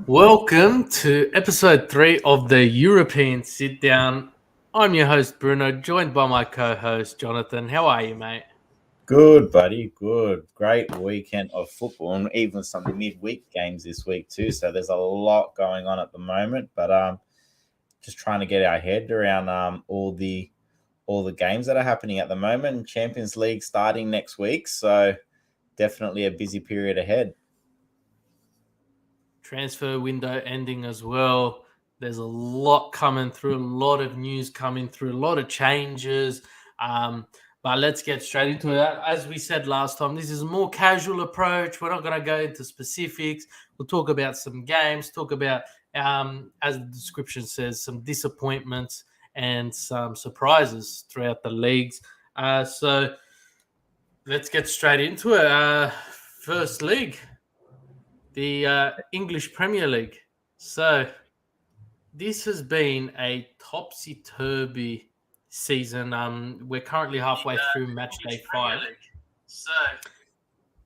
Welcome to episode 3 of the European Sit Down. I'm your host, Bruno, joined by my co host, Jonathan. How are you, mate? Good, buddy. Good. Great weekend of football and even some midweek games this week too. So there's a lot going on at the moment, but just trying to get our head around all the games that are happening at the moment. Champions League starting next week, so definitely a busy period ahead. Transfer window ending as well. There's a lot coming through, a lot of news coming through, a lot of changes. Um, but let's get straight into it. As we said last time, this is a more casual approach. We're not going to go into specifics. We'll talk about some games, talk about, as the description says, some disappointments and some surprises throughout the leagues. So let's get straight into it. First league, the English Premier League. So this has been a topsy-turvy season. We're currently halfway through match day 5, So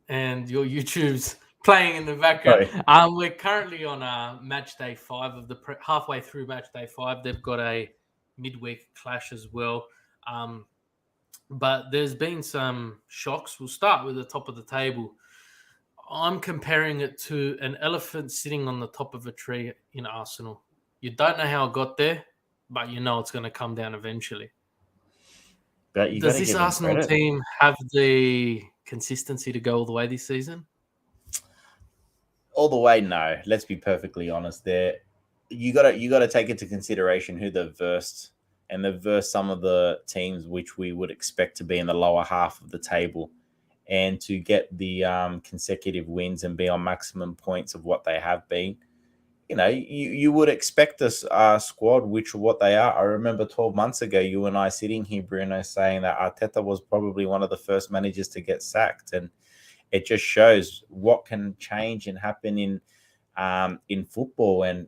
and your YouTube's playing in the background. sorry. We're currently on match day 5 of the halfway through match day 5. They've got a midweek clash as well. But there's been some shocks. We'll start with the top of the table. I'm comparing it to an elephant sitting on the top of a tree in Arsenal. You don't know how it got there, but you know it's going to come down eventually. But you got Does to this give them Arsenal credit. team have the consistency to go all the way this season? All the way, no. Let's be perfectly honest. There, you gotta take into consideration who they've versed, and they've versed some of the teams which we would expect to be in the lower half of the table, and to get the consecutive wins and be on maximum points of what they have been. You would expect this squad, which what they are. I remember 12 months ago, you and I sitting here, Bruno, saying that Arteta was probably one of the first managers to get sacked, and it just shows what can change and happen in football. And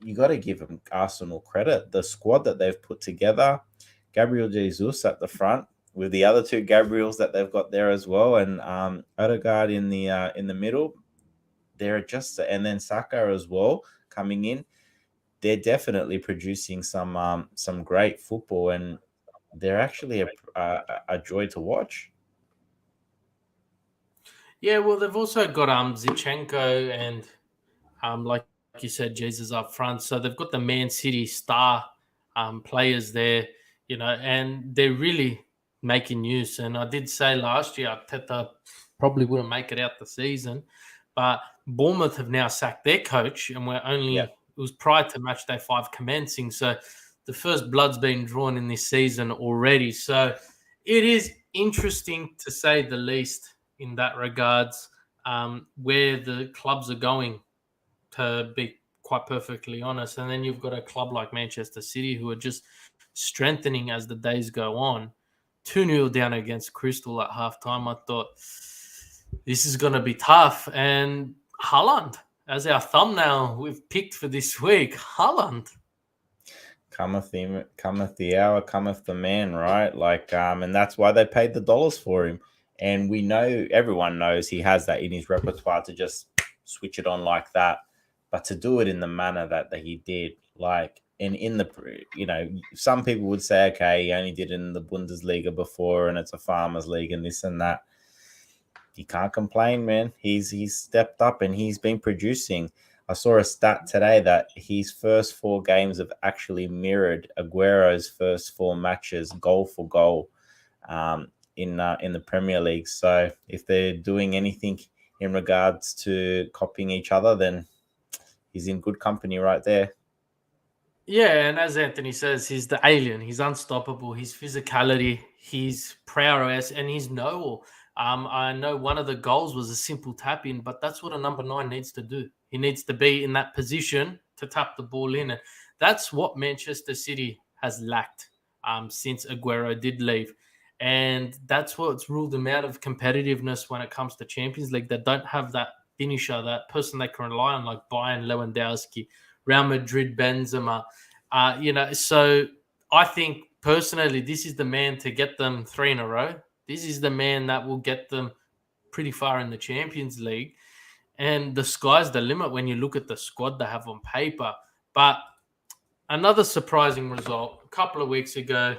you got to give them Arsenal credit. The squad that they've put together, Gabriel Jesus at the front with the other two Gabriels that they've got there as well, and Odegaard in the middle. They're just and then Saka as well coming in. They're definitely producing some great football, and they're actually a joy to watch. Yeah, well, they've also got Zichenko and, like you said, Jesus up front. So they've got the Man City star players there, and they're really making use. And I did say last year, Arteta probably wouldn't make it out the season, but Bournemouth have now sacked their coach, and Yeah. it was prior to match day 5 commencing. So the first blood's been drawn in this season already. So it is interesting to say the least in that regards, where the clubs are going, to be quite perfectly honest. And then you've got a club like Manchester City who are just strengthening as the days go on. 2-0 down against Crystal at halftime. I thought this is going to be tough. And Haaland, as our thumbnail we've picked for this week, Haaland. Cometh the hour, cometh the man, right? And that's why they paid the dollars for him. And we know, everyone knows he has that in his repertoire to just switch it on like that. But to do it in the manner that he did, and in some people would say, okay, he only did it in the Bundesliga before, and it's a farmers league, and this and that. You can't complain, man. He's stepped up and he's been producing. I saw a stat today that his first 4 games have actually mirrored Aguero's first 4 matches, goal for goal, in the Premier League. So if they're doing anything in regards to copying each other, then he's in good company right there. Yeah, and as Anthony says, he's the alien. He's unstoppable. His physicality, his prowess, and his know-all. I know one of the goals was a simple tap in, but that's what a number 9 needs to do. He needs to be in that position to tap the ball in, and that's what Manchester City has lacked since Aguero did leave, and that's what's ruled them out of competitiveness when it comes to Champions League. They don't have that finisher, that person they can rely on, like Bayern Lewandowski, Real Madrid Benzema. So I think personally, this is the man to get them 3 in a row. This is the man that will get them pretty far in the Champions League. and the sky's the limit when you look at the squad they have on paper. But another surprising result a couple of weeks ago.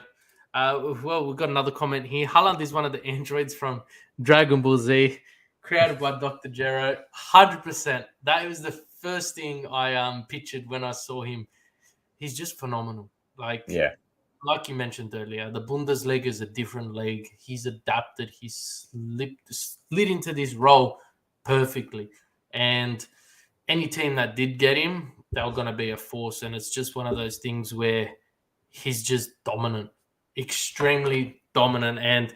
We've got another comment here. Haaland is one of the androids from Dragon Ball Z, created by Dr. Gero. 100%. That was the first thing I pictured when I saw him. He's just phenomenal. Like you mentioned earlier, the Bundesliga is a different league. He's adapted. He's slid into this role perfectly. And any team that did get him, they were going to be a force. And it's just one of those things where he's just dominant, extremely dominant, and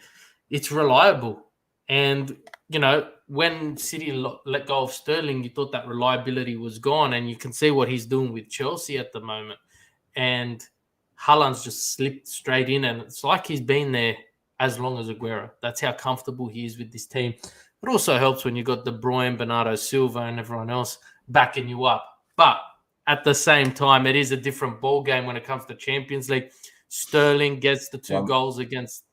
it's reliable. And, when City let go of Sterling, you thought that reliability was gone. And you can see what he's doing with Chelsea at the moment. And Haaland's just slipped straight in, and it's like he's been there as long as Aguero. That's how comfortable he is with this team. It also helps when you've got De Bruyne, Bernardo Silva, and everyone else backing you up. But at the same time, it is a different ball game when it comes to Champions League. Sterling gets the two goals against.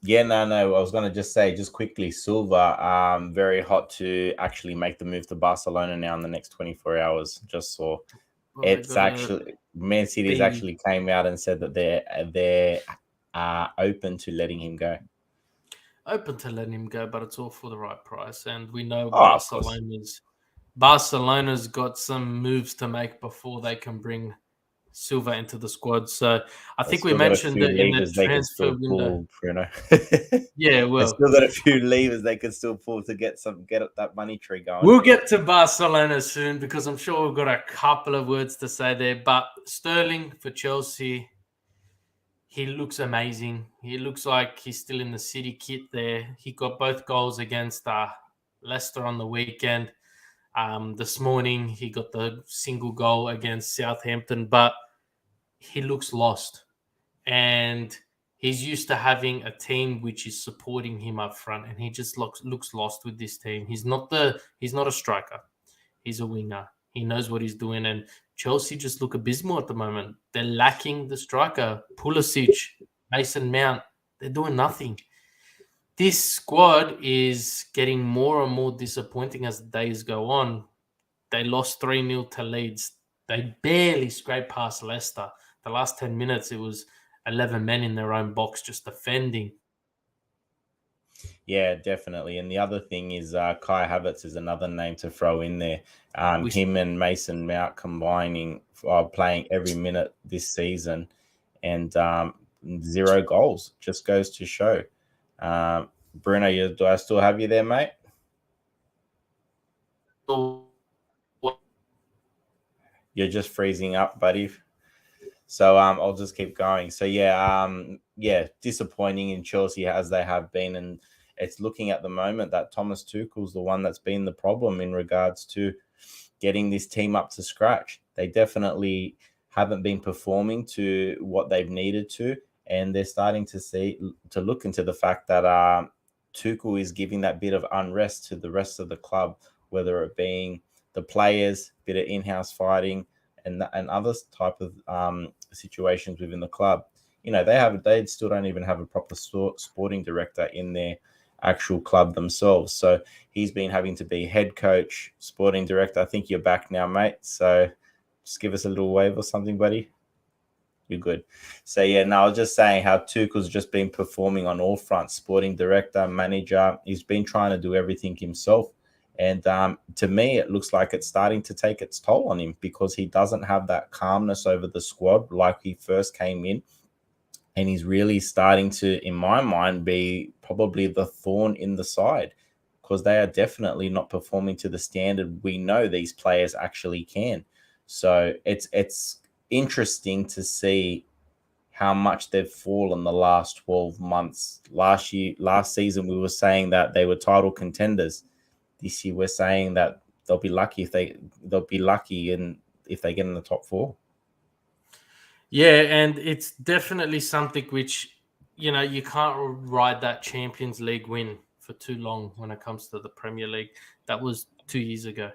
Yeah, no. I was going to just say, just quickly, Silva, very hot to actually make the move to Barcelona now in the next 24 hours. Just saw. It's actually Man City's actually came out and said that they're open to letting him go. Open to letting him go, but it's all for the right price. And we know Barcelona's got some moves to make before they can bring Silva into the squad. So I think we mentioned it in the transfer window. Bruno. Yeah, well, they still got a few levers they can still pull to get that money tree going. We'll get to Barcelona soon because I'm sure we've got a couple of words to say there. But Sterling for Chelsea, he looks amazing. He looks like he's still in the City kit there. He got both goals against Leicester on the weekend. This morning, he got the single goal against Southampton, but he looks lost. And he's used to having a team which is supporting him up front, and he just looks lost with this team. He's not a striker. He's a winger. He knows what he's doing, and Chelsea just look abysmal at the moment. They're lacking the striker. Pulisic, Mason Mount, they're doing nothing. This squad is getting more and more disappointing as the days go on. They lost 3-0 to Leeds. They barely scraped past Leicester. The last 10 minutes, it was 11 men in their own box just defending. Yeah, definitely. And the other thing is Kai Havertz is another name to throw in there. Him and Mason Mount combining, playing every minute this season, and 0 goals. Just goes to show. Bruno, do I still have you there, mate? You're just freezing up, buddy. So I'll just keep going. So disappointing in Chelsea as they have been, and it's looking at the moment that Thomas Tuchel's the one that's been the problem in regards to getting this team up to scratch. They definitely haven't been performing to what they've needed to, and they're starting to look into the fact that Tuchel is giving that bit of unrest to the rest of the club, whether it being the players, bit of in-house fighting, and other type of situations within the club. They still don't even have a proper sporting director in their actual club themselves. So he's been having to be head coach, sporting director. I think you're back now, mate. So just give us a little wave or something, buddy. You're good. So I was just saying how Tuchel's just been performing on all fronts, sporting director, manager. He's been trying to do everything himself. And to me, it looks like it's starting to take its toll on him because he doesn't have that calmness over the squad like he first came in. And he's really starting to, in my mind, be probably the thorn in the side because they are definitely not performing to the standard we know these players actually can. So it's interesting to see how much they've fallen the last 12 months. Last season, we were saying that they were title contenders. This year, we're saying that they'll be lucky if they get in the top 4. Yeah, and it's definitely something which, you can't ride that Champions League win for too long when it comes to the Premier League. That was 2 years ago,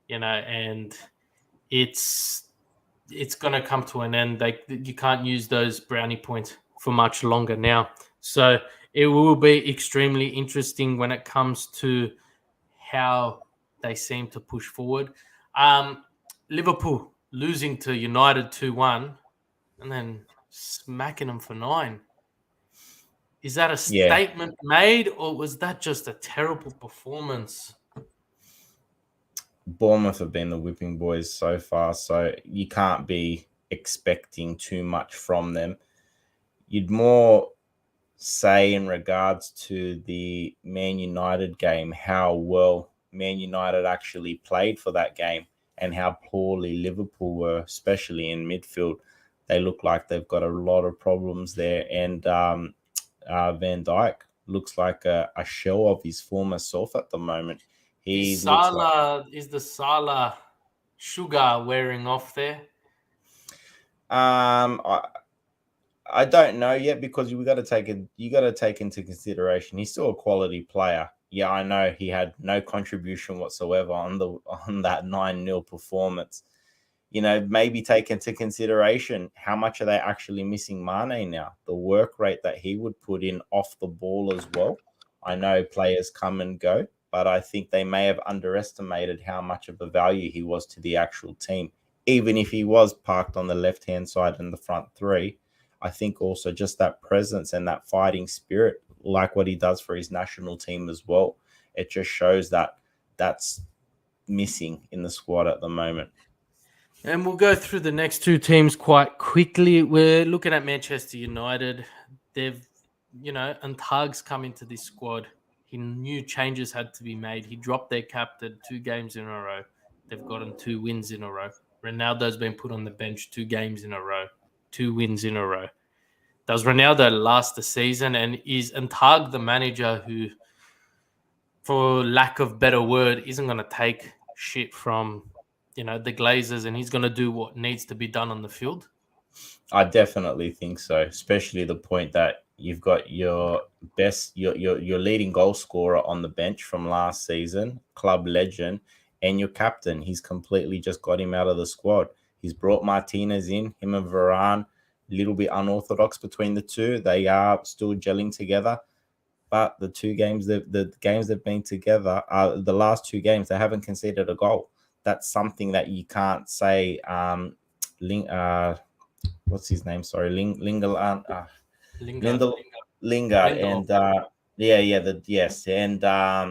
and it's going to come to an end. You can't use those brownie points for much longer now. So it will be extremely interesting when it comes to how they seem to push forward. Liverpool losing to United 2-1 and then smacking them for 9. Is that a Yeah, statement made, or was that just a terrible performance? Bournemouth have been the whipping boys so far, so you can't be expecting too much from them. You'd more say in regards to the Man United game, how well Man United actually played for that game and how poorly Liverpool were, especially in midfield. They look like they've got a lot of problems there. And Van Dijk looks like a shell of his former self at the moment. He looks like Is the Salah sugar wearing off there? um I don't know yet because you got to take into consideration he's still a quality player. Yeah, I know he had no contribution whatsoever on that 9-0 performance. Maybe take into consideration how much are they actually missing Mane now? The work rate that he would put in off the ball as well. I know players come and go, but I think they may have underestimated how much of a value he was to the actual team. Even if he was parked on the left-hand side in the front three, I think also just that presence and that fighting spirit, like what he does for his national team as well, it just shows that that's missing in the squad at the moment. And we'll go through the next two teams quite quickly. We're looking at Manchester United. They've, and Targ's come into this squad. He knew changes had to be made. He dropped their captain 2 games in a row. They've gotten 2 wins in a row. Ronaldo's been put on the bench 2 games in a row, 2 wins in a row. Does Ronaldo last the season? And is Antag the manager who, for lack of better word, isn't going to take shit from the Glazers, and he's going to do what needs to be done on the field? I definitely think so, especially the point that you've got your leading goal scorer on the bench from last season, club legend, and your captain. He's completely just got him out of the squad. He's brought Martinez in, him and Varane, a little bit unorthodox between the two. They are still gelling together. But the games they've been together, the last 2 games, they haven't conceded a goal. That's something that you can't say. What's his name? Sorry, Lingard, and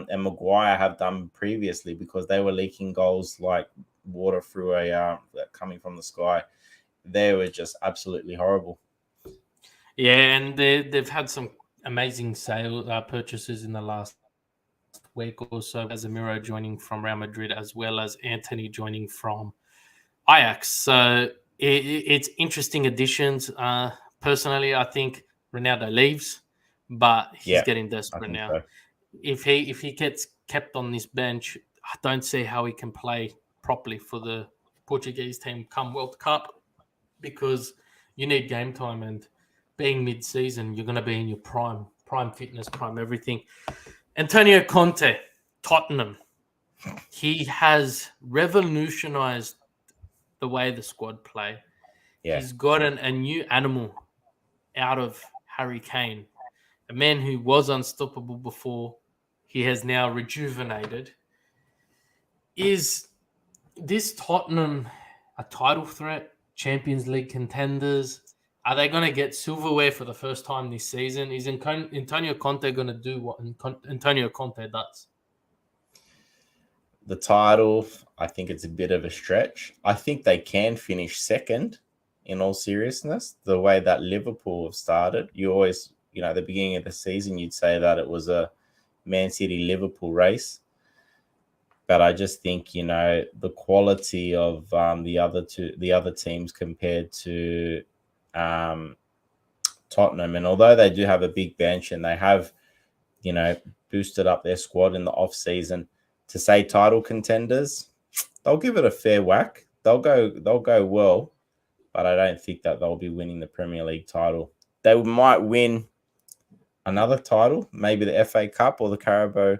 and Maguire have done previously because they were leaking goals like water through coming from the sky. They were just absolutely horrible. Yeah, and they've had some amazing purchases in the last week or so. Casemiro joining from Real Madrid, as well as Anthony joining from Ajax. So it's interesting additions. Personally, I think Ronaldo leaves, but he's getting desperate now. So. If he gets kept on this bench, I don't see how he can play properly for the Portuguese team come World Cup, because you need game time, and being mid-season, you're going to be in your prime fitness, prime everything. Antonio Conte, Tottenham. He has revolutionized the way the squad play. Yeah. He's gotten a new animal out of Harry Kane, a man who was unstoppable before. He has now rejuvenated. Is this Tottenham a title threat, Champions League contenders? Are they going to get silverware for the first time this season? Is Antonio Conte going to do what Antonio Conte does? The title, I think it's a bit of a stretch. I think they can finish second, in all seriousness. The way that Liverpool have started, you always, at the beginning of the season, you'd say that it was a Man City-Liverpool race. But I just think, the quality of the other teams compared to Tottenham, and although they do have a big bench and they have, boosted up their squad in the off season, to say title contenders, they'll give it a fair whack. They'll go well, but I don't think that they'll be winning the Premier League title. They might win another title, maybe the FA Cup or the Carabao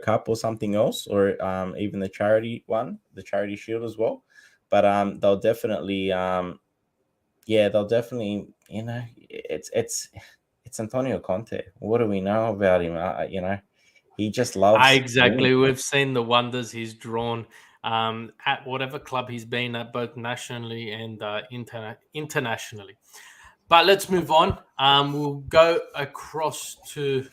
Cup or something else, or even the charity one, the Charity Shield as well. But they'll definitely, it's Antonio Conte. What do we know about him? He just loves Exactly. winning. We've seen the wonders he's drawn at whatever club he's been at, both nationally and internationally. But let's move on. We'll go across to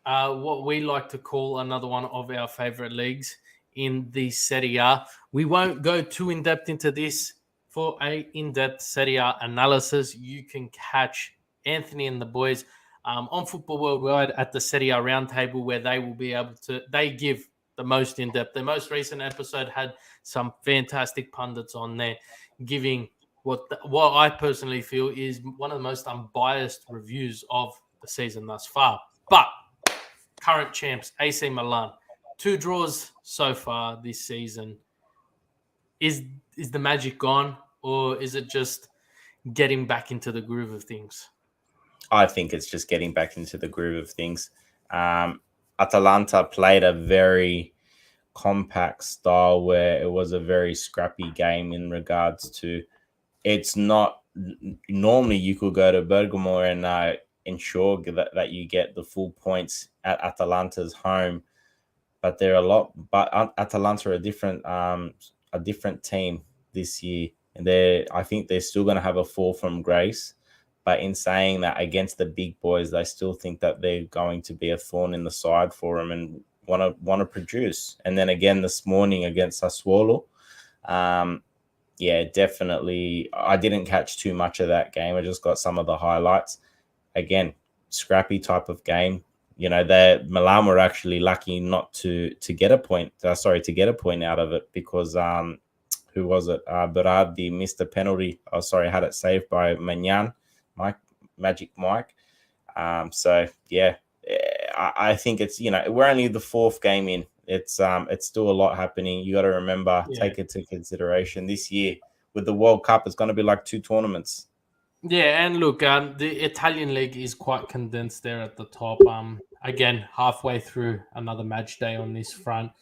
what we like to call another one of our favorite leagues in the Serie A. We won't go too in depth into this. For a in-depth Serie A analysis, you can catch Anthony and the boys on Football Worldwide at the Serie A Roundtable, where they will be able to. They give the most in-depth. The most recent episode had some fantastic pundits on there, giving what I personally feel is one of the most unbiased reviews of the season thus far. But current champs, AC Milan, 2 draws so far this season. Is the magic gone, or is it just getting back into the groove of things? I think it's just getting back into the groove of things. Atalanta played a very compact style where it was a very scrappy game in regards to it's not normally you could go to Bergamo and ensure that you get the full points at Atalanta's home, but they're Atalanta are a different team this year, and I think they're still going to have a fall from grace. But in saying that, against the big boys, they still think that they're going to be a thorn in the side for them and want to produce. And then again this morning against Sassuolo, yeah, definitely. I didn't catch too much of that game. I just got some of the highlights. Again, scrappy type of game. You know, Milan were actually lucky not to get a point. To get a point out of it because who was it? Berardi missed a penalty. Had it saved by Magnan, Magic Mike. So yeah, I think it's we're only the 4th game in. It's still a lot happening. You got to remember, take it into consideration. This year with the World Cup, it's going to be like 2 tournaments. Yeah, and look, the Italian league is quite condensed there at the top. Again, halfway through another match day on this front.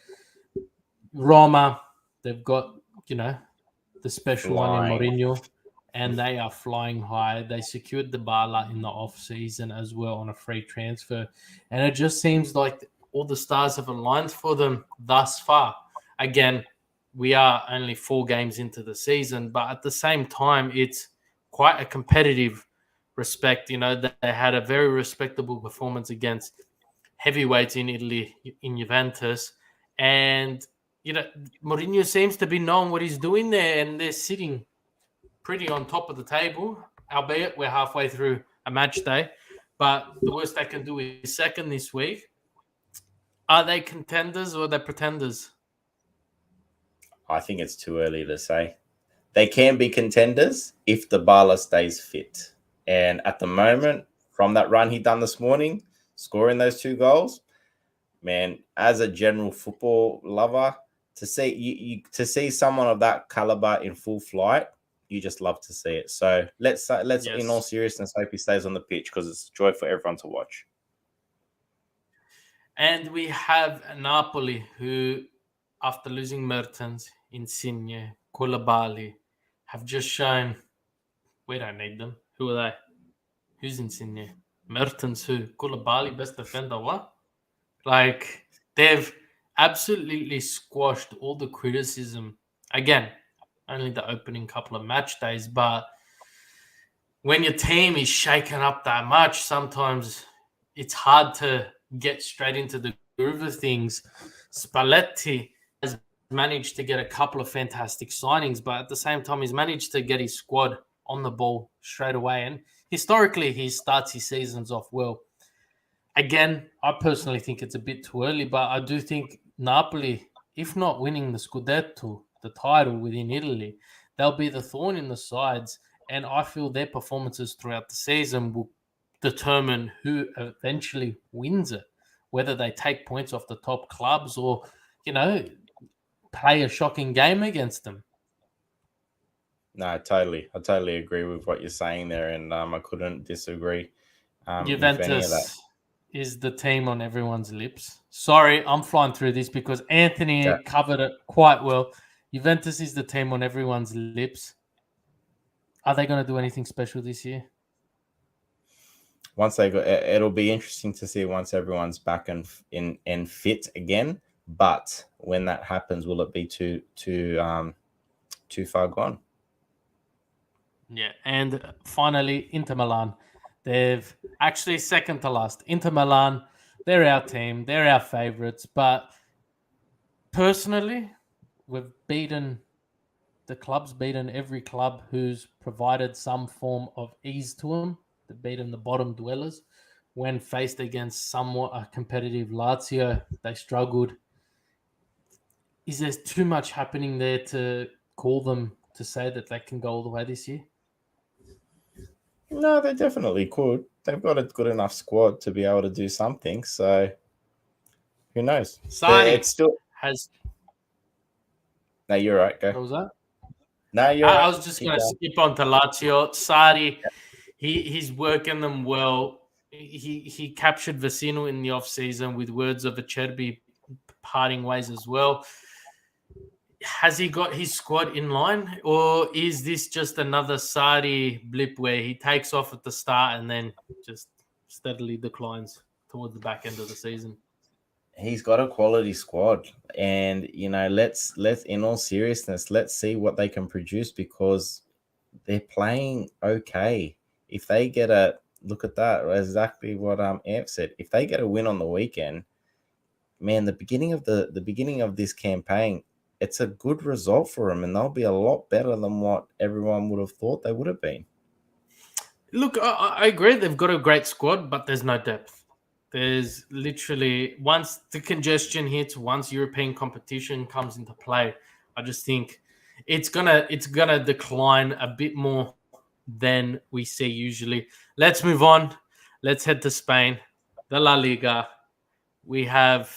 Roma, they've got the special one in Mourinho, and they are flying high. They secured Dybala in the off season as well on a free transfer, and it just seems like all the stars have aligned for them thus far. Again, we are only 4 games into the season, but at the same time, it's quite a competitive respect. They had a very respectable performance against heavyweights in Italy, in Juventus. And, Mourinho seems to be knowing what he's doing there, and they're sitting pretty on top of the table, albeit we're halfway through a match day. But the worst they can do is second this week. Are they contenders or are they pretenders? I think it's too early to say. They can be contenders if Dybala stays fit. And at the moment, from that run he done this morning, scoring those 2 goals, man, as a general football lover, to see someone of that caliber in full flight, you just love to see it. So let's yes, in all seriousness, hope he stays on the pitch because it's a joy for everyone to watch. And we have Napoli, who, after losing Mertens, Insigne, Koulibaly, have just shown we don't need them. Who are they? Who's Insigne? Mertens who? Koulibaly, best defender, what? Like, they've absolutely squashed all the criticism. Again, only the opening couple of match days, but when your team is shaken up that much, sometimes it's hard to get straight into the groove of things. Spalletti has managed to get a couple of fantastic signings, but at the same time, he's managed to get his squad on the ball straight away. And historically, he starts his seasons off well. Again, I personally think it's a bit too early, but I do think Napoli, if not winning the Scudetto, the title within Italy, they'll be the thorn in the sides. And I feel their performances throughout the season will determine who eventually wins it, whether they take points off the top clubs or, play a shocking game against them. No, I totally agree with what you're saying there, and I couldn't disagree. Juventus is the team on everyone's lips. Sorry, I'm flying through this because Anthony covered it quite well. Juventus is the team on everyone's lips. Are they going to do anything special this year? once they go, it'll be interesting to see once everyone's back and fit again. But when that happens, will it be too far gone? Yeah, and finally, Inter Milan. They've actually second to last. Inter Milan, they're our team. They're our favourites. But personally, we've beaten the club's beaten every club who's provided some form of ease to them. They've beaten the bottom dwellers. When faced against somewhat a competitive Lazio, they struggled. Is there too much happening there to call them to say that they can go all the way this year? No, they definitely could. They've got a good enough squad to be able to do something. So who knows? Sardi It's still. has. No, you're right. What Go. was that? No, you're I right. was just Keep going to going. skip on to Lazio. Sardi, he's working them well. He captured Vecino in the off season with words of Acerbi parting ways as well. Has he got his squad in line, or is this just another Sardi blip where he takes off at the start and then just steadily declines towards the back end of the season? He's got a quality squad, and let's in all seriousness, let's see what they can produce because they're playing okay. If they get a look at that, exactly what Amp said. If they get a win on the weekend, man, the beginning of this campaign, it's a good result for them, and they'll be a lot better than what everyone would have thought they would have been. Look, I agree. They've got a great squad, but there's no depth. There's literally once the congestion hits, once European competition comes into play, I just think it's gonna decline a bit more than we see usually. Let's move on. Let's head to Spain, the La Liga. We have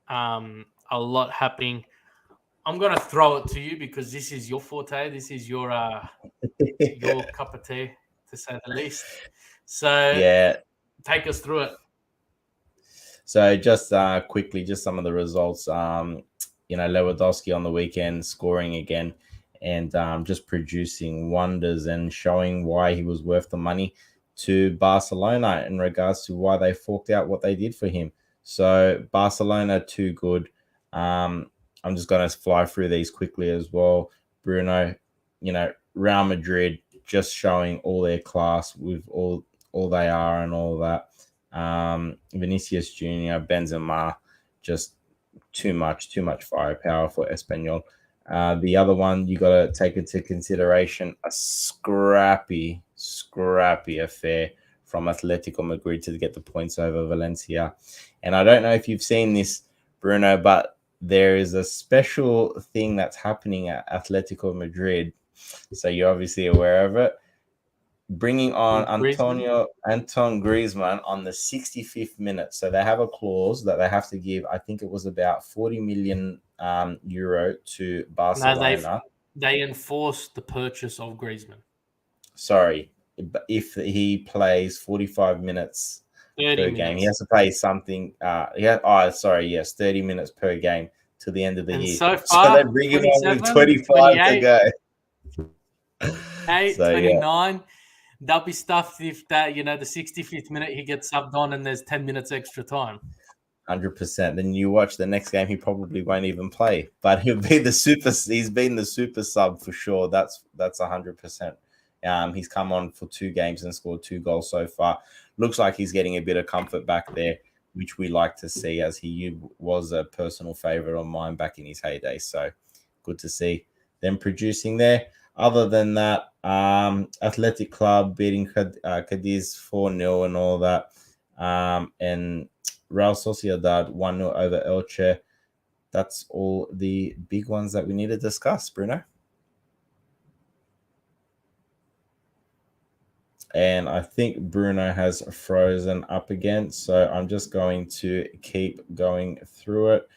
a lot happening. I'm gonna throw it to you because this is your forte. This is your cup of tea, to say the least. So Yeah. take us through it. So just quickly, just some of the results. Lewandowski on the weekend scoring again, and just producing wonders and showing why he was worth the money to Barcelona in regards to why they forked out what they did for him. So Barcelona too good. I'm just going to fly through these quickly as well. Bruno, Real Madrid just showing all their class with all they are and all that. Vinicius Jr., Benzema, just too much firepower for Espanyol. The other one you got to take into consideration, a scrappy affair from Atletico Madrid to get the points over Valencia. And I don't know if you've seen this, Bruno, but there is a special thing that's happening at Atletico Madrid. So you're obviously aware of it. Bringing on Anton Griezmann on the 65th minute. So they have a clause that they have to give. I think it was about 40 million euro to Barcelona. No, they enforced the purchase of Griezmann. Sorry, if he plays 45 minutes per game, he has to play something. 30 minutes per game till the end of the year. So far, they bring him on with 25 to go. 29. They'll be stuffed if that, the 65th minute he gets subbed on and there's 10 minutes extra time. 100%. Then you watch the next game, he probably won't even play, but he'll be the super. He's been the super sub for sure. That's 100%. He's come on for 2 games and scored 2 goals so far. Looks like he's getting a bit of comfort back there, which we like to see, as he was a personal favorite of mine back in his heyday. So good to see them producing there. Other than that, Athletic Club beating Cadiz 4-0 and all that. And Real Sociedad 1-0 over Elche. That's all the big ones that we need to discuss, Bruno. And I think Bruno has frozen up again. So I'm just going to keep going through it.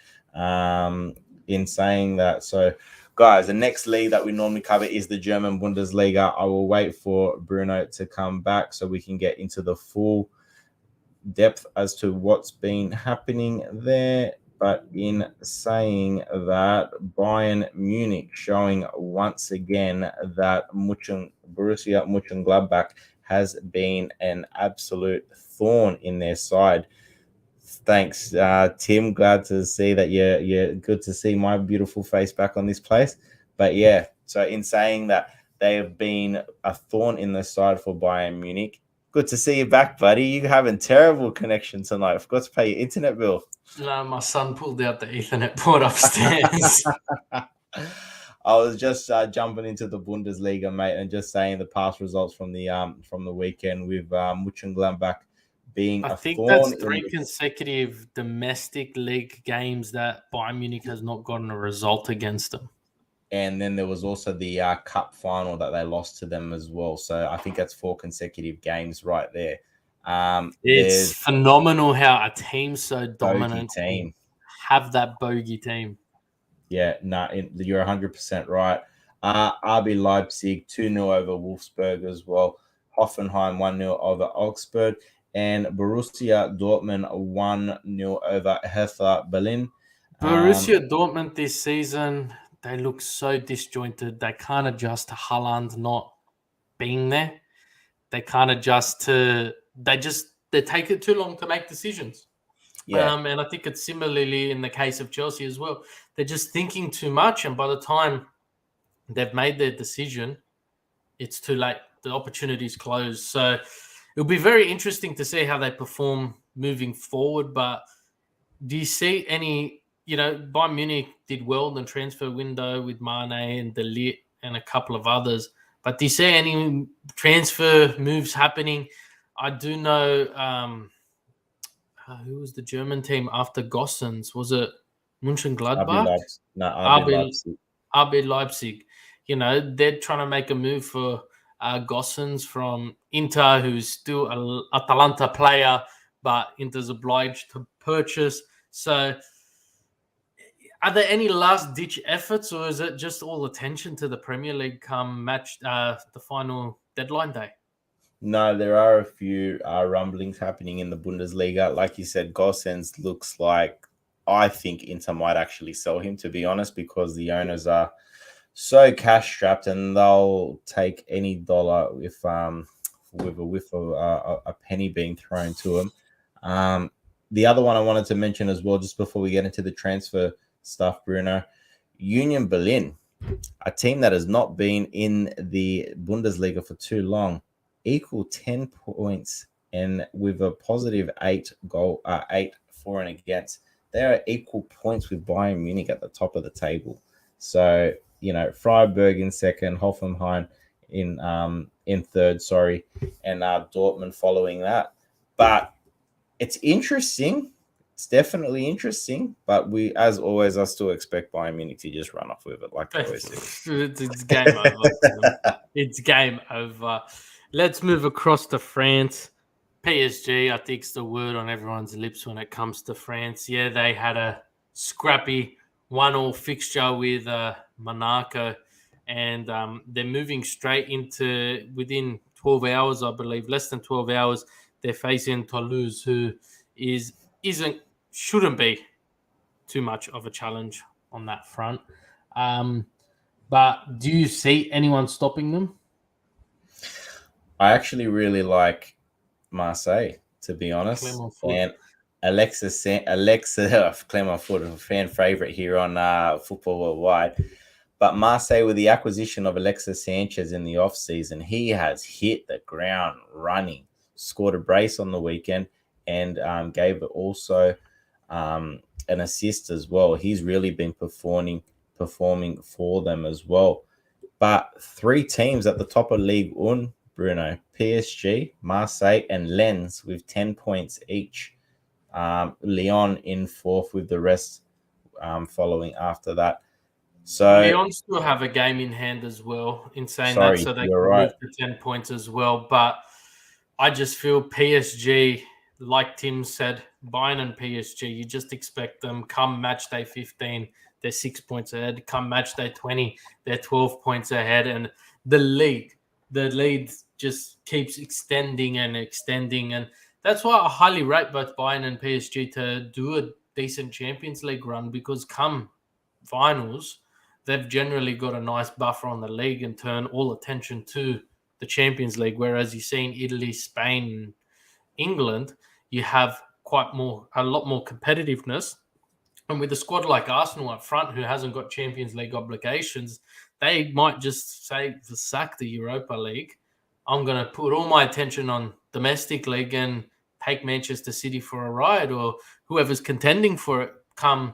In saying that, so guys, the next league that we normally cover is the German Bundesliga. I will wait for Bruno to come back so we can get into the full depth as to what's been happening there. But in saying that, Bayern Munich showing once again that Borussia Mönchengladbach has been an absolute thorn in their side. Thanks, Tim. Glad to see that you're good to see my beautiful face back on this place. But yeah, so in saying that they have been a thorn in the side for Bayern Munich. Good to see you back, buddy. You having terrible connection tonight. I forgot to pay your internet bill. No, my son pulled out the Ethernet port upstairs. I was just jumping into the Bundesliga, mate, and just saying the past results from the weekend with Mönchengladbach being I a think thorn that's 3 consecutive domestic league games that Bayern Munich has not gotten a result against them. And then there was also the cup final that they lost to them as well. So I think that's 4 consecutive games right there. It's phenomenal how a team so dominant team have that bogey team. Yeah, you're 100% right. RB Leipzig 2-0 over Wolfsburg as well. Hoffenheim 1-0 over Augsburg. And Borussia Dortmund 1-0 over Hertha Berlin. Borussia Dortmund this season, they look so disjointed. They can't adjust to Haaland not being there. They can't adjust to they take it too long to make decisions. Yeah. And I think it's similarly in the case of Chelsea as well. They're just thinking too much, and by the time they've made their decision, it's too late. The opportunity's closed. So it'll be very interesting to see how they perform moving forward. But do you see any, Bayern Munich did well in the transfer window with Mane and De Ligt and a couple of others. But do you see any transfer moves happening? I do know who was the German team after Gossens? Was it Mönchengladbach? RB Leipzig. They're trying to make a move for Gossens from Inter, who's still an Atalanta player, but Inter's obliged to purchase. So are there any last-ditch efforts, or is it just all attention to the Premier League come the final deadline day? No, there are a few rumblings happening in the Bundesliga. Like you said, Gossens looks like I think Inter might actually sell him, to be honest, because the owners are so cash strapped and they'll take any dollar with a whiff of a penny being thrown to them. The other one I wanted to mention as well, just before we get into the transfer stuff, Bruno, Union Berlin, a team that has not been in the Bundesliga for too long, equal 10 points and with a positive 8 for and against. They are equal points with Bayern Munich at the top of the table. So, Freiburg in second, Hoffenheim in third, and Dortmund following that. But it's interesting. It's definitely interesting. But we, as always, I still expect Bayern Munich to just run off with it like they always do. It's game over. It's game over. Let's move across to France. PSG, I think, is the word on everyone's lips when it comes to France. Yeah, they had a scrappy 1-1 fixture with Monaco, and they're moving straight into, within 12 hours, I believe, less than 12 hours, they're facing Toulouse, who shouldn't be too much of a challenge on that front. But do you see anyone stopping them? I actually really like Marseille, to be honest. And Alexa Clermont Foot, a fan favorite here on Football Worldwide. But Marseille, with the acquisition of Alexis Sanchez in the offseason, he has hit the ground running, scored a brace on the weekend, and gave also an assist as well. He's really been performing for them as well. But 3 teams at the top of Ligue 1, Bruno, PSG, Marseille, and Lens with 10 points each. Lyon in 4th with the rest following after that. So Lyon still have a game in hand as well. In saying that, so they can move to 10 points as well. But I just feel PSG, like Tim said, Bayern and PSG, you just expect them come match day 15, they're 6 points ahead. Come match day 20, they're 12 points ahead. And the lead just keeps extending. And that's why I highly rate both Bayern and PSG to do a decent Champions League run, because come finals, they've generally got a nice buffer on the league and turn all attention to the Champions League. Whereas you see in Italy, Spain, England, you have a lot more competitiveness. And with a squad like Arsenal up front, who hasn't got Champions League obligations, they might just say, sack the Europa League. I'm going to put all my attention on domestic league and take Manchester City for a ride, or whoever's contending for it come,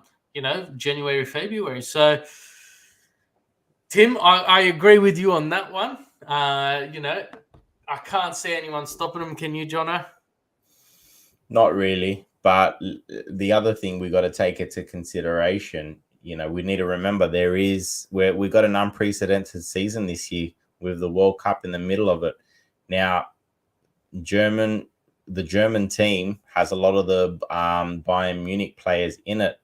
January, February. So, Tim, I agree with you on that one. I can't see anyone stopping them. Can you, Jono? Not really. But the other thing we got to take into consideration, we need to remember we got an unprecedented season this year with the World Cup in the middle of it. Now, the German team has a lot of the Bayern Munich players in it.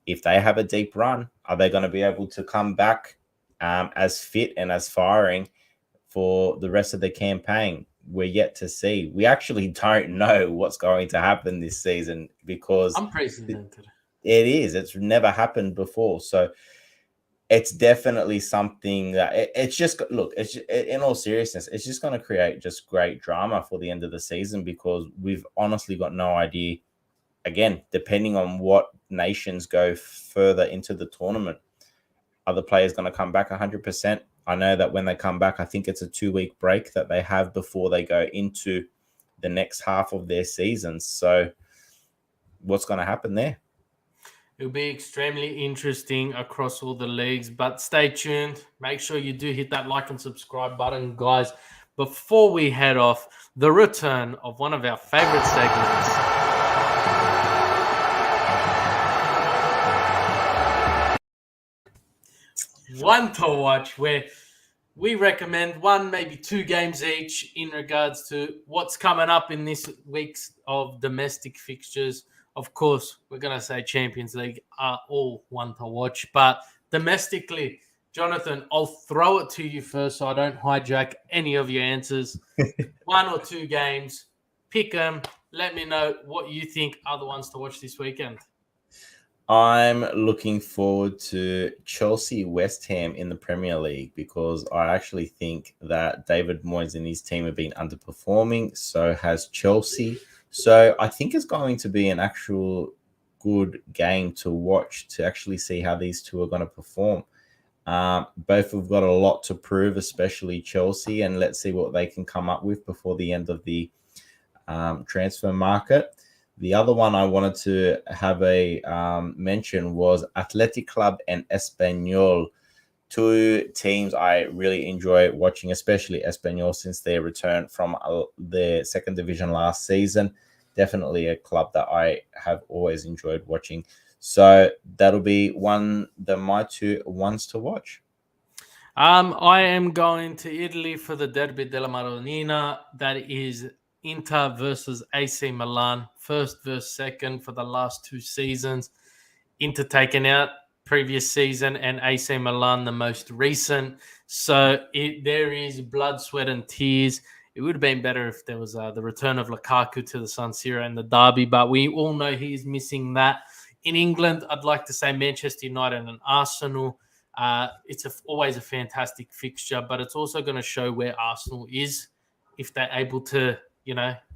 If they have a deep run, are they going to be able to come back as fit and as firing for the rest of the campaign? We're yet to see. We actually don't know what's going to happen this season because unprecedented. It is. It's never happened before. So it's definitely something that it's just in all seriousness, it's just going to create just great drama for the end of the season because we've honestly got no idea. Again, depending on what nations go further into the tournament, are the players going to come back 100%? I know that when they come back, I think it's a 2-week break that they have before they go into the next half of their season. So what's going to happen there? It'll be extremely interesting across all the leagues, but stay tuned. Make sure you do hit that like and subscribe button, guys. Before we head off, the return of one of our favorite segments. One to watch, where we recommend one, maybe 2 games each in regards to what's coming up in this week's of domestic fixtures. Of course, we're going to say Champions League are all one to watch, but domestically, Jonathan, I'll throw it to you first so I don't hijack any of your answers. 1 or 2 games, pick them. Let me know what you think are the ones to watch this weekend. I'm looking forward to Chelsea West Ham in the Premier League because I actually think that David Moyes and his team have been underperforming. So has Chelsea. So I think it's going to be an actual good game to watch to actually see how these two are going to perform. Both have got a lot to prove, especially Chelsea, and let's see what they can come up with before the end of the transfer market. The other one I wanted to have a mention was Athletic Club and Espanyol. 2 teams I really enjoy watching, especially Espanyol since their return from their second division last season. Definitely a club that I have always enjoyed watching. So that'll be my 2 ones to watch. I am going to Italy for the Derby della Madonnina. That is Inter versus AC Milan, first versus second for the last 2 seasons. Inter taken out previous season and AC Milan the most recent. So there is blood, sweat and tears. It would have been better if there was the return of Lukaku to the San Siro and the derby, but we all know he's missing that. In England, I'd like to say Manchester United and Arsenal. It's always a fantastic fixture, but it's also going to show where Arsenal is if they're able to,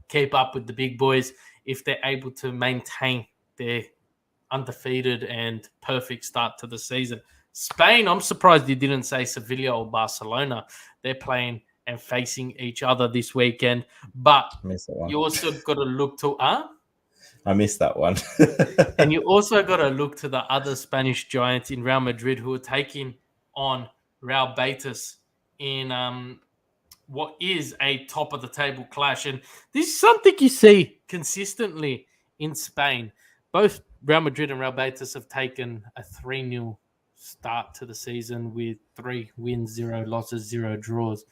keep up with the big boys, if they're able to maintain their undefeated and perfect start to the season. Spain, I'm surprised you didn't say Sevilla or Barcelona. They're playing and facing each other this weekend. But you also got to look to... I missed that one. And you also got to look to the other Spanish giants in Real Madrid who are taking on Real Betis in what is a top-of-the-table clash. And this is something you see consistently in Spain. Both Real Madrid and Real Betis have taken a 3-0 start to the season with 3 wins, 0 losses, 0 draws.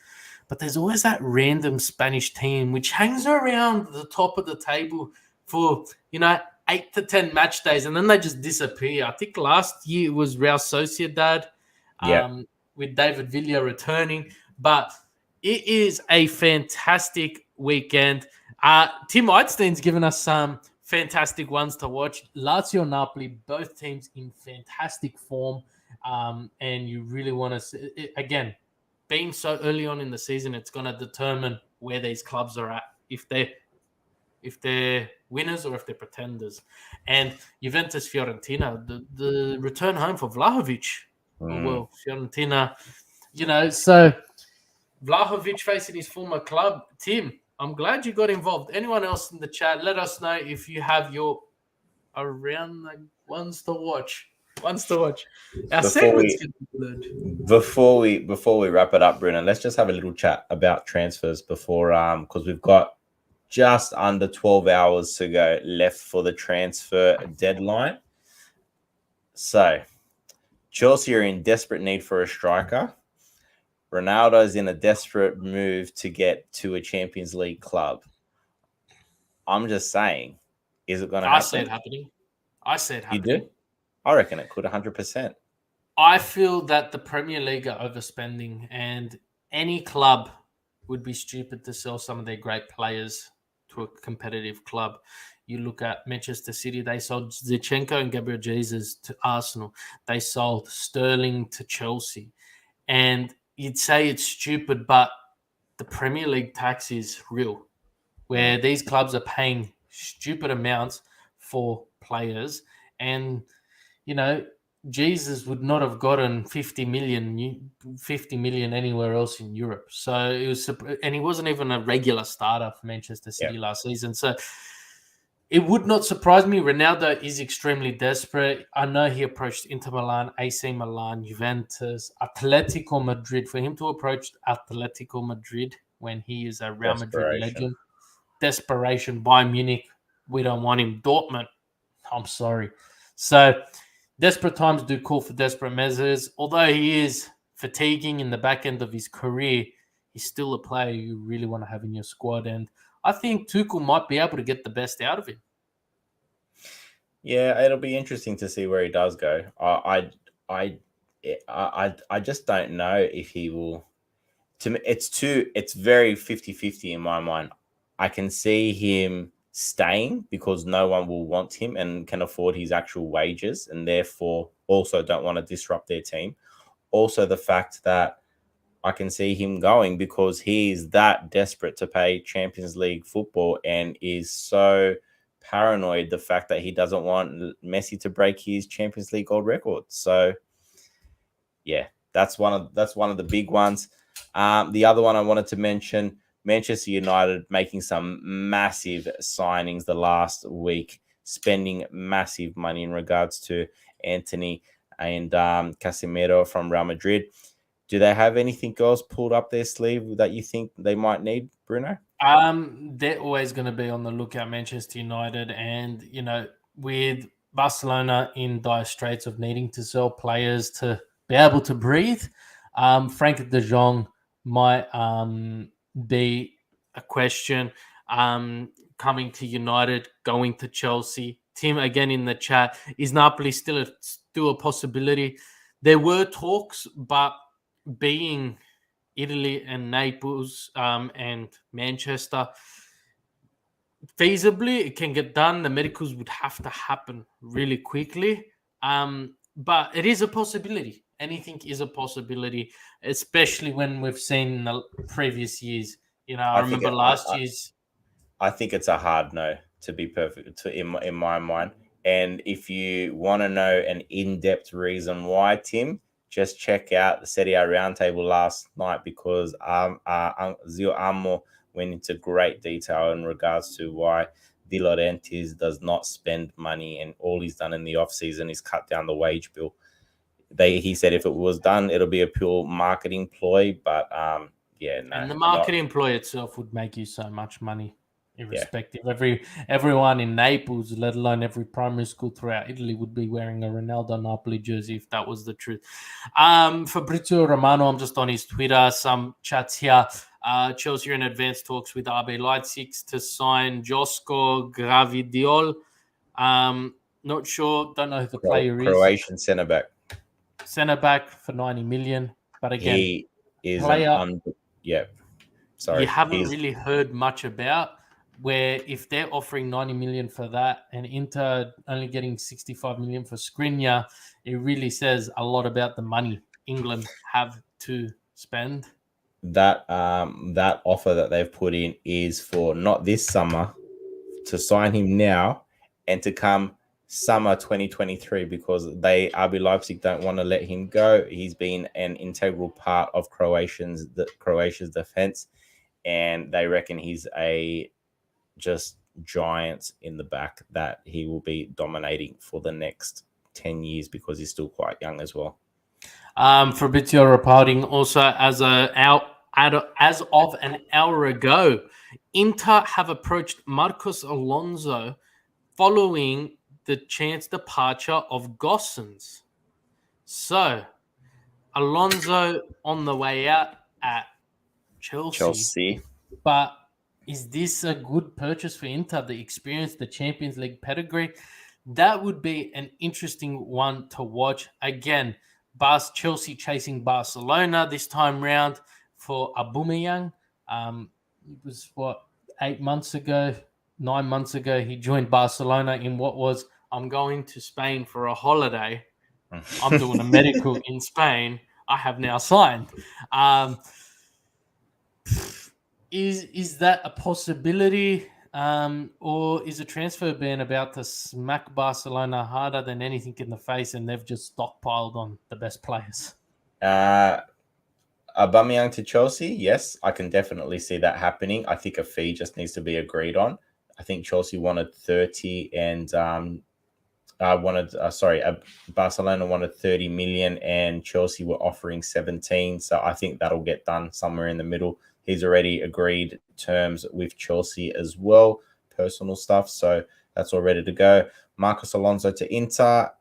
But there's always that random Spanish team which hangs around the top of the table for, 8 to 10 match days, and then they just disappear. I think last year it was Real Sociedad with David Villa returning. But it is a fantastic weekend. Tim Eidstein's given us some fantastic ones to watch. Lazio, Napoli, both teams in fantastic form. And you really want to see, again, being so early on in the season, it's going to determine where these clubs are at, if they're winners or if they're pretenders. And Juventus Fiorentina, the return home for Vlahovic. Well, Fiorentina, so Vlahovic facing his former club. Tim, I'm glad you got involved. Anyone else in the chat, let us know if you have your around the ones to watch. Our segments get good. Before we wrap it up, Bruno, let's just have a little chat about transfers before because we've got just under 12 hours to go left for the transfer deadline. So Chelsea are in desperate need for a striker. Ronaldo's in a desperate move to get to a Champions League club. I'm just saying, is it going to happen? I see it happening. You do? I reckon it could 100%. I feel that the Premier League are overspending, and any club would be stupid to sell some of their great players to a competitive club. You look at Manchester City, they sold Zinchenko and Gabriel Jesus to Arsenal. They sold Sterling to Chelsea. And you'd say it's stupid, but the Premier League tax is real, where these clubs are paying stupid amounts for players. And, Jesus would not have gotten 50 million anywhere else in Europe. So it was, and he wasn't even a regular starter for Manchester City last season. So it would not surprise me. Ronaldo is extremely desperate. I know he approached Inter Milan, AC Milan, Juventus, Atletico Madrid. For him to approach Atletico Madrid when he is a Real Madrid legend, desperation. Bayern Munich, we don't want him. Dortmund, I'm sorry. So desperate times do call for desperate measures. Although he is fatiguing in the back end of his career, he's still a player you really want to have in your squad. And I think Tuchel might be able to get the best out of him. Yeah, it'll be interesting to see where he does go. I just don't know if he will. To me, it's very 50-50 in my mind. I can see him staying because no one will want him and can afford his actual wages, and therefore also don't want to disrupt their team. Also, the fact that I can see him going because he is that desperate to play Champions League football and is so paranoid the fact that he doesn't want Messi to break his Champions League gold record. So, yeah, that's one of the big ones. The other one I wanted to mention, Manchester United making some massive signings the last week, spending massive money in regards to Anthony and Casemiro from Real Madrid. Do they have anything else pulled up their sleeve that you think they might need, Bruno? They're always going to be on the lookout, Manchester United, and with Barcelona in dire straits of needing to sell players to be able to breathe, Frank de Jong might be a question. Coming to United, going to Chelsea. Tim, again in the chat, is Napoli still a possibility? There were talks, but being Italy and Naples and Manchester, feasibly it can get done. The medicals would have to happen really quickly, but it is a possibility. Anything is a possibility, especially when we've seen in the previous years. I remember last year's. I think it's a hard no, to be perfect, in my mind. And if you want to know an in-depth reason why, Tim, just check out the Serie A roundtable last night because Zio Amo went into great detail in regards to why De Laurentiis does not spend money, and all he's done in the off-season is cut down the wage bill. He said if it was done, it'll be a pure marketing ploy, but no. And the marketing ploy itself would make you so much money. Irrespective, everyone in Naples, let alone every primary school throughout Italy, would be wearing a Ronaldo Napoli jersey if that was the truth. Fabrizio Romano, I'm just on his Twitter. Some chats here. Chelsea are in advanced talks with RB Leipzig to sign Josko Gravidiol. Not sure. Don't know who the player is. Croatian centre back. Centre back for 90 million. But again, he is you haven't really heard much about. Where if they're offering 90 million for that and Inter only getting 65 million for Skriniar, it really says a lot about the money England have to spend. that that offer that they've put in is for not this summer, to sign him now and to come summer 2023, because RB Leipzig don't want to let him go. He's been an integral part of Croatia's defense, and they reckon he's a just giant in the back that he will be dominating for the next 10 years because he's still quite young as well. Fabrizio reporting also as of an hour ago, Inter have approached Marcos Alonso following the chance departure of Gosens. So, Alonso on the way out at Chelsea. But is this a good purchase for Inter? The experience, the Champions League pedigree? That would be an interesting one to watch. Again, Chelsea chasing Barcelona this time round for Aubameyang. It was, 9 months ago, he joined Barcelona in what was, I'm going to Spain for a holiday. I'm doing a medical in Spain. I have now signed. Is that a possibility? Or is a transfer ban about to smack Barcelona harder than anything in the face, and they've just stockpiled on the best players? Aubameyang to Chelsea, yes, I can definitely see that happening. I think a fee just needs to be agreed on. I think Chelsea wanted 30 and Barcelona wanted 30 million and Chelsea were offering 17. So I think that'll get done somewhere in the middle. He's already agreed terms with Chelsea as well, personal stuff. So that's all ready to go. Marcos Alonso to Inter.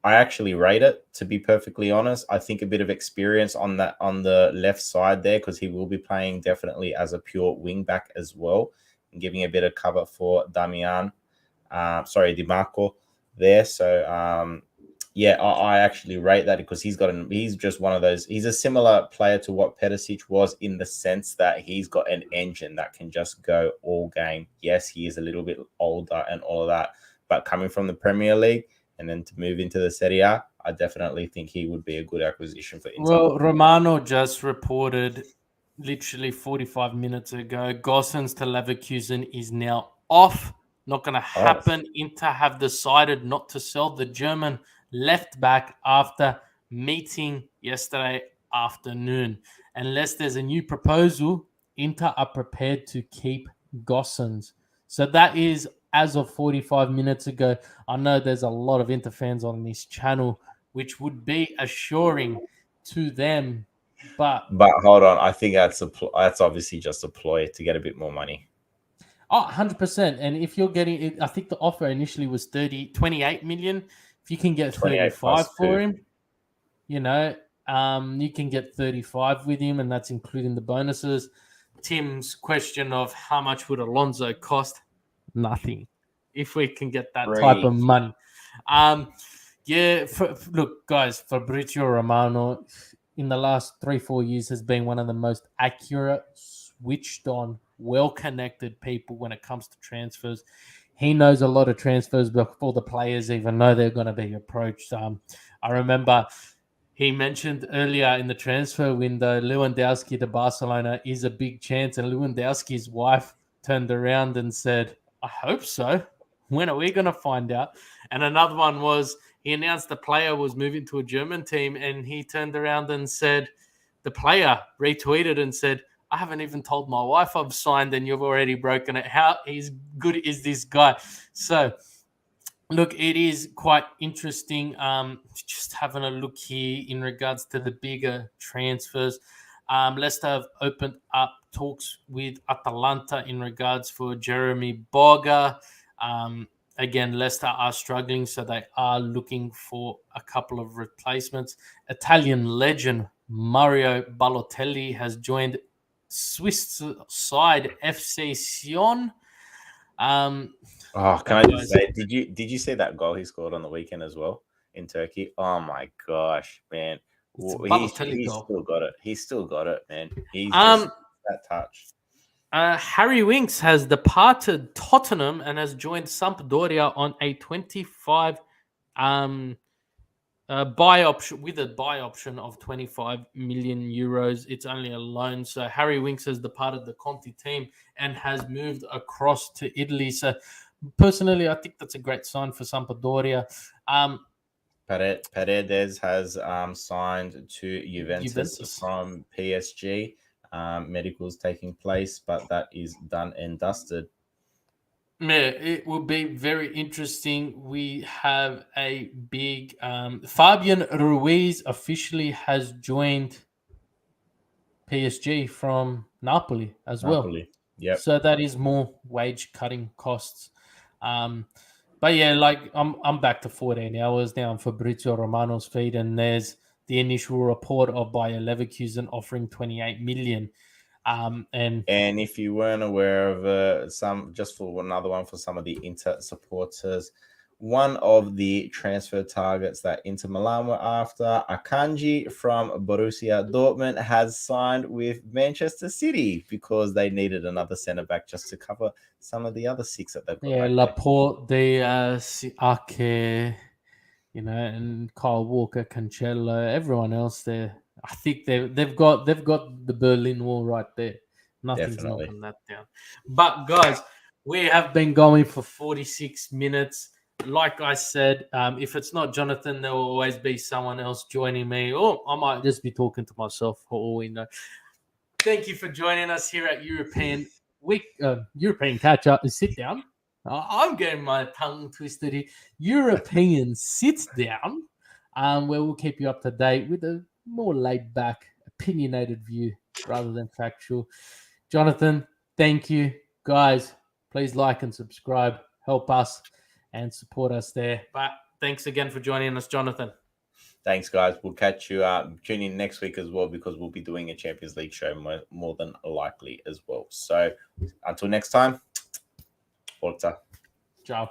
I actually rate it, to be perfectly honest. I think a bit of experience on the left side there, because he will be playing definitely as a pure wing back as well, and giving a bit of cover for Di Marco there. So I actually rate that, because he's just one of those. He's a similar player to what Perisic was, in the sense that he's got an engine that can just go all game. Yes, he is a little bit older and all of that, but coming from the Premier League and then to move into the Serie A, I definitely think he would be a good acquisition for Inter. Well, Romano just reported literally 45 minutes ago, Gosens to Leverkusen is now off. Not going to happen. Inter have decided not to sell the German left back after meeting yesterday afternoon. Unless there's a new proposal, Inter are prepared to keep Gosens. So that is as of 45 minutes ago. I know there's a lot of Inter fans on this channel, which would be assuring to them. But hold on, I think that's obviously just a ploy to get a bit more money. Oh, 100%. And if you're getting it, I think the offer initially was 28 million. If you can get 35 for him, you can get 35 with him, and that's including the bonuses. Tim's question of how much would Alonso cost? Nothing. If we can get that type of money. Look, guys, Fabrizio Romano in the last 3-4 years has been one of the most accurate, switched on, well-connected people when it comes to transfers. He knows a lot of transfers before the players even know they're going to be approached. I remember he mentioned earlier in the transfer window, Lewandowski to Barcelona is a big chance, and Lewandowski's wife turned around and said, I hope so. When are we going to find out? And another one was he announced the player was moving to a German team, and he turned around and said, the player retweeted and said, I haven't even told my wife I've signed and you've already broken it. How good is this guy? So, look, it is quite interesting. Just having a look here in regards to the bigger transfers. Leicester have opened up talks with Atalanta in regards for Jeremy Boga. Again, Leicester are struggling, so they are looking for a couple of replacements. Italian legend Mario Balotelli has joined Swiss side FC Sion. Can I just say, did you see that goal he scored on the weekend as well in Turkey? Oh my gosh, man! He still got it. He's still got it, man. He's just that touch. Harry Winks has departed Tottenham and has joined Sampdoria on a 25 buy option with a buy option of 25 million euros. It's only a loan. So Harry Winks has departed the Conti team and has moved across to Italy. So personally, I think that's a great sign for Sampdoria. Paredes has signed to Juventus from PSG. Medicals taking place, but that is done and dusted. Yeah, it will be very interesting. We have a big Fabian Ruiz officially has joined PSG from Napoli as well. Napoli. Yep. So that is more wage cutting costs. But yeah, like I'm back to 14 hours now on Fabrizio Romano's feed, and there's the initial report of Bayer Leverkusen offering 28 million. And if you weren't aware of just for another one for some of the Inter supporters, one of the transfer targets that Inter Milan were after, Akanji from Borussia Dortmund, has signed with Manchester City because they needed another centre back just to cover some of the other six that they've got. yeah, Laporte, Ake, and Kyle Walker, Cancelo, everyone else there. I think they've got the Berlin Wall right there. Nothing's Definitely knocking that down. But guys, we have been going for 46 minutes. Like I said, if it's not Jonathan, there will always be someone else joining me, or I might just be talking to myself for all we know. Thank you for joining us here at European Catch Up and Sit Down. I'm getting my tongue twisted here. European Sits Down, where we'll keep you up to date with a more laid back, opinionated view rather than factual. Jonathan, thank you. Guys, please like and subscribe. Help us and support us there. But thanks again for joining us, Jonathan. Thanks, guys. We'll catch you tune in next week as well, because we'll be doing a Champions League show more than likely as well. So until next time, Forza. Ciao.